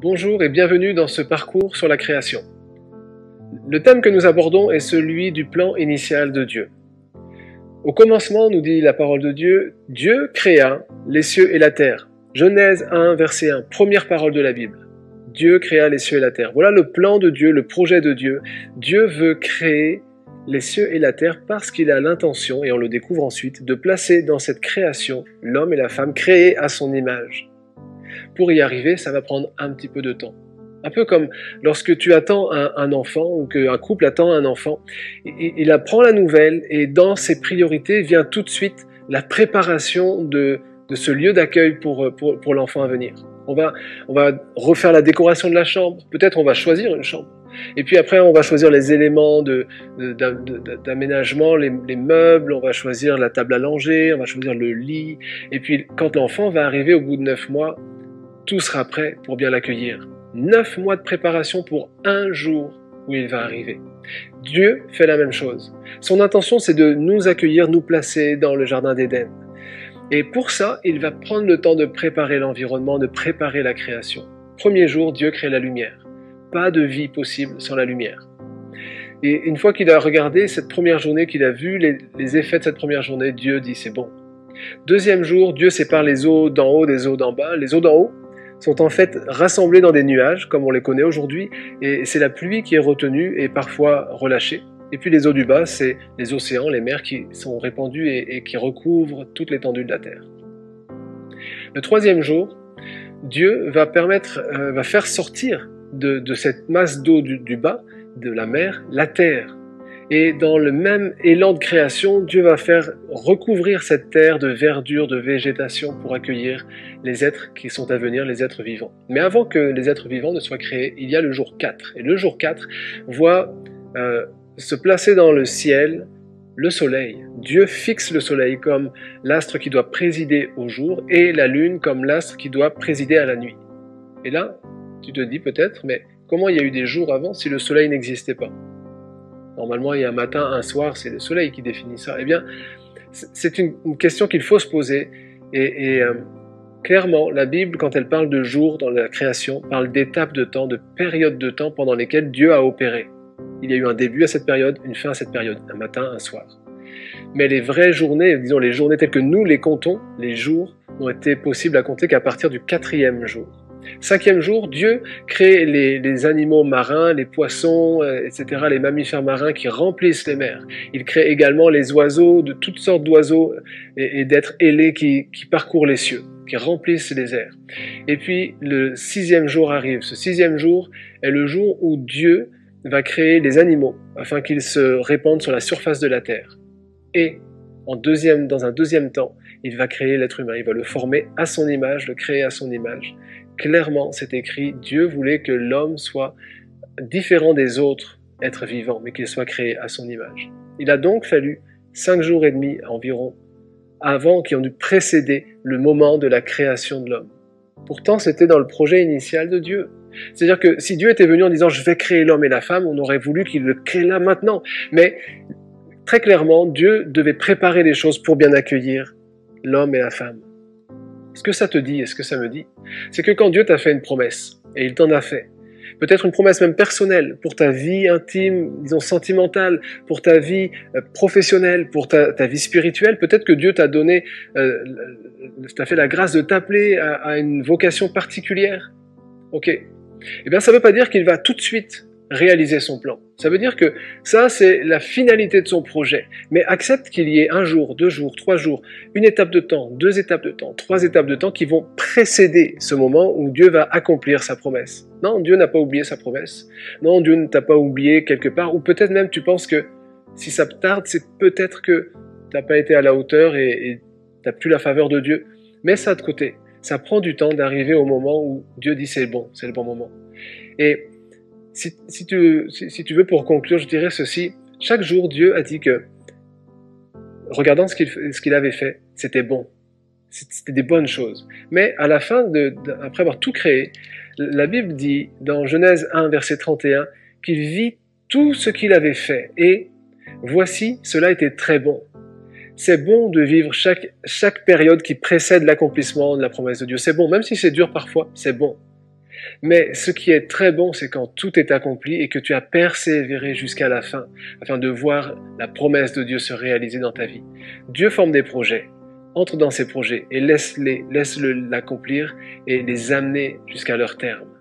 Bonjour et bienvenue dans ce parcours sur la création. Le thème que nous abordons est celui du plan initial de Dieu. Au commencement, nous dit la parole de Dieu, Dieu créa les cieux et la terre. Genèse 1, verset 1, première parole de la Bible. Dieu créa les cieux et la terre. Voilà le plan de Dieu, le projet de Dieu. Dieu veut créer les cieux et la terre parce qu'il a l'intention, et on le découvre ensuite, de placer dans cette création l'homme et la femme créés à son image. Pour y arriver, ça va prendre un petit peu de temps. Un peu comme lorsque tu attends un enfant ou qu'un couple attend un enfant, il apprend la nouvelle et dans ses priorités vient tout de suite la préparation de ce lieu d'accueil pour l'enfant à venir. On va refaire la décoration de la chambre, peut-être on va choisir une chambre. Et puis après, on va choisir les éléments d'aménagement, les meubles, on va choisir la table à langer, on va choisir le lit. Et puis quand l'enfant va arriver au bout de 9 mois, tout sera prêt pour bien l'accueillir. 9 mois de préparation pour un jour où il va arriver. Dieu fait la même chose. Son intention, c'est de nous accueillir, nous placer dans le jardin d'Éden. Et pour ça, il va prendre le temps de préparer l'environnement, de préparer la création. Premier jour, Dieu crée la lumière. Pas de vie possible sans la lumière. Et une fois qu'il a regardé cette première journée, qu'il a vu les effets de cette première journée, Dieu dit c'est bon. Deuxième jour, Dieu sépare les eaux d'en haut des eaux d'en bas. Les eaux d'en haut sont en fait rassemblées dans des nuages, comme on les connaît aujourd'hui, et c'est la pluie qui est retenue et parfois relâchée. Et puis les eaux du bas, c'est les océans, les mers qui sont répandues et qui recouvrent toute l'étendue de la terre. Le troisième jour, Dieu va faire sortir de cette masse d'eau du bas, de la mer, la terre. Et dans le même élan de création, Dieu va faire recouvrir cette terre de verdure, de végétation pour accueillir les êtres qui sont à venir, les êtres vivants. Mais avant que les êtres vivants ne soient créés, il y a le jour 4. Et le jour 4 voit se placer dans le ciel le soleil. Dieu fixe le soleil comme l'astre qui doit présider au jour et la lune comme l'astre qui doit présider à la nuit. Et là, tu te dis peut-être, mais comment il y a eu des jours avant si le soleil n'existait pas ? Normalement, il y a un matin, un soir, c'est le soleil qui définit ça. Eh bien, c'est une question qu'il faut se poser. Et clairement, la Bible, quand elle parle de jours dans la création, parle d'étapes de temps, de périodes de temps pendant lesquelles Dieu a opéré. Il y a eu un début à cette période, une fin à cette période, un matin, un soir. Mais les vraies journées, disons les journées telles que nous les comptons, les jours, n'ont été possibles à compter qu'à partir du 4e jour. 5e jour, Dieu crée les animaux marins, les poissons, etc., les mammifères marins qui remplissent les mers. Il crée également les oiseaux, de toutes sortes d'oiseaux et d'êtres ailés qui parcourent les cieux, qui remplissent les airs. Et puis le 6e jour arrive. Ce 6e jour est le jour où Dieu va créer les animaux afin qu'ils se répandent sur la surface de la terre. Et dans un deuxième temps, il va créer l'être humain. Il va le former à son image, le créer à son image. Clairement, c'est écrit, Dieu voulait que l'homme soit différent des autres êtres vivants, mais qu'il soit créé à son image. Il a donc fallu 5 jours et demi environ qui ont dû précéder le moment de la création de l'homme. Pourtant, c'était dans le projet initial de Dieu. C'est-à-dire que si Dieu était venu en disant « je vais créer l'homme et la femme », on aurait voulu qu'il le crée là maintenant. Mais très clairement, Dieu devait préparer les choses pour bien accueillir l'homme et la femme. Ce que ça te dit et ce que ça me dit, c'est que quand Dieu t'a fait une promesse, et il t'en a fait, peut-être une promesse même personnelle, pour ta vie intime, disons sentimentale, pour ta vie professionnelle, pour ta vie spirituelle, peut-être que Dieu t'a donné, t'a fait la grâce de t'appeler à une vocation particulière. Ok. Eh bien, ça ne veut pas dire qu'il va tout de suite réaliser son plan. Ça veut dire que ça, c'est la finalité de son projet. Mais accepte qu'il y ait 1 jour, 2 jours, 3 jours, une étape de temps, 2 étapes de temps, 3 étapes de temps qui vont précéder ce moment où Dieu va accomplir sa promesse. Non, Dieu n'a pas oublié sa promesse. Non, Dieu ne t'a pas oublié quelque part. Ou peut-être même tu penses que si ça tarde, c'est peut-être que tu n'as pas été à la hauteur et tu n'as plus la faveur de Dieu. Mets ça de côté. Ça prend du temps d'arriver au moment où Dieu dit c'est bon moment. Et si tu veux pour conclure, je dirais ceci. Chaque jour, Dieu a dit que, regardant ce qu'il avait fait, c'était bon. C'était des bonnes choses. Mais à la fin, après avoir tout créé, la Bible dit, dans Genèse 1, verset 31, qu'il vit tout ce qu'il avait fait. Et voici, cela était très bon. C'est bon de vivre chaque période qui précède l'accomplissement de la promesse de Dieu. C'est bon, même si c'est dur parfois, c'est bon. Mais ce qui est très bon, c'est quand tout est accompli et que tu as persévéré jusqu'à la fin, afin de voir la promesse de Dieu se réaliser dans ta vie. Dieu forme des projets. Entre dans ces projets et laisse-le l'accomplir et les amener jusqu'à leur terme.